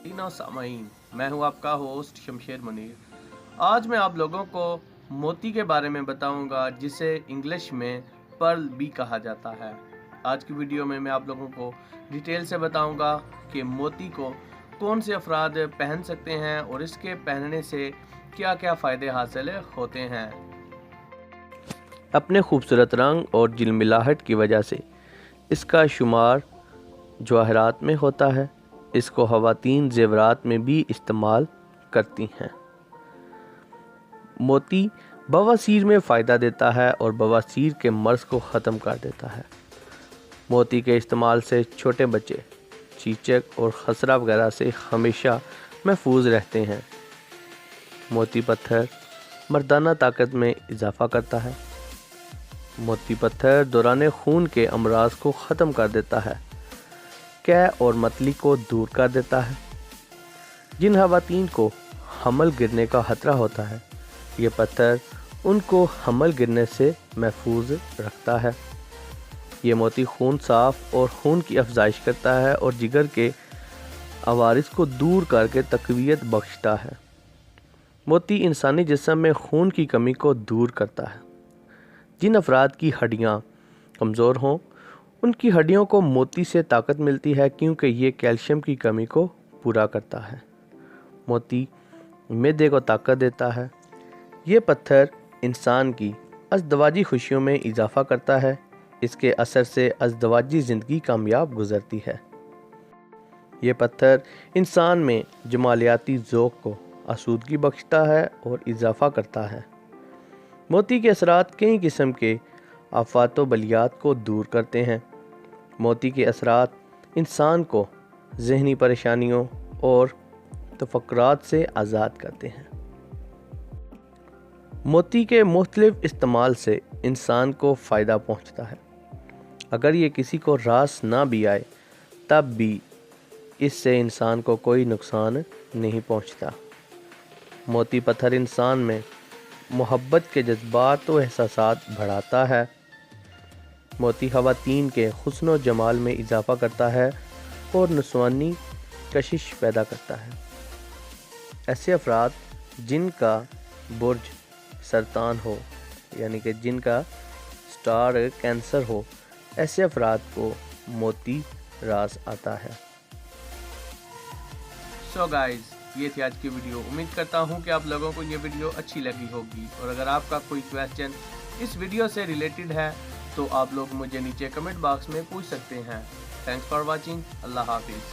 तीनों सामाईन, मैं हूं आपका होस्ट शमशेर मुनीर। आज मैं आप लोगों को मोती के बारे में बताऊंगा, जिसे इंग्लिश में पर्ल भी कहा जाता है। आज की वीडियो में मैं आप लोगों को डिटेल से बताऊंगा कि मोती को कौन से अफराद पहन सकते हैं और इसके पहनने से क्या क्या फ़ायदे हासिल होते हैं। अपने खूबसूरत रंग और झिलमिलाहट की वजह से इसका शुमार जवाहरात में होता है। इसको ख़वातीन ज़ेवरात में भी इस्तेमाल करती हैं। मोती बवासीर में फ़ायदा देता है और बवासीर के मर्ज़ को ख़त्म कर देता है। मोती के इस्तेमाल से छोटे बच्चे चीचक और खसरा वगैरह से हमेशा महफूज रहते हैं। मोती पत्थर मर्दाना ताकत में इजाफ़ा करता है। मोती पत्थर दौरान खून के अमराज को ख़त्म कर देता है। कै और मतली को दूर कर देता है। जिन ख़वातीन को हमल गिरने का ख़तरा होता है, ये पत्थर उनको हमल गिरने से महफूज रखता है। ये मोती खून साफ़ और खून की अफजाइश करता है और जिगर के अवारिस को दूर करके तक़वियत बख्शता है। मोती इंसानी जिस्म में खून की कमी को दूर करता है। जिन अफराद की हड्डियाँ कमज़ोर हों, उनकी हड्डियों को मोती से ताकत मिलती है, क्योंकि ये कैल्शियम की कमी को पूरा करता है। मोती मैदे को ताकत देता है। ये पत्थर इंसान की अज़दवाजी खुशियों में इजाफ़ा करता है। इसके असर से अज़दवाजी ज़िंदगी कामयाब गुजरती है। ये पत्थर इंसान में जमालियाती ज़ौक़ को आसूदगी बख्शता है और इजाफ़ा करता है। मोती के असरात कई किस्म के आफ़ात व बलियात को दूर करते हैं। मोती के असरात इंसान को ज़हनी परेशानियों और तफक्कुरात से आज़ाद करते हैं। मोती के मुख्तलिफ़ इस्तेमाल से इंसान को फ़ायदा पहुंचता है। अगर ये किसी को रास ना भी आए, तब भी इससे इंसान को कोई नुकसान नहीं पहुंचता। मोती पत्थर इंसान में मोहब्बत के जज्बात व एहसासात बढ़ाता है। मोती ख़वातीन के हुस्न व जमाल में इजाफ़ा करता है और नस्वानी कशिश पैदा करता है। ऐसे अफराद जिनका बुर्ज सरतान हो, यानी कि जिनका स्टार कैंसर हो, ऐसे अफराद को मोती रास आता है। सो गाइज, ये थी आज की वीडियो। उम्मीद करता हूँ कि आप लोगों को ये वीडियो अच्छी लगी होगी, और अगर आपका कोई क्वेश्चन इस वीडियो से रिलेटेड है तो आप लोग मुझे नीचे कमेंट बॉक्स में पूछ सकते हैं। Thanks for watching. अल्लाह हाफिज़।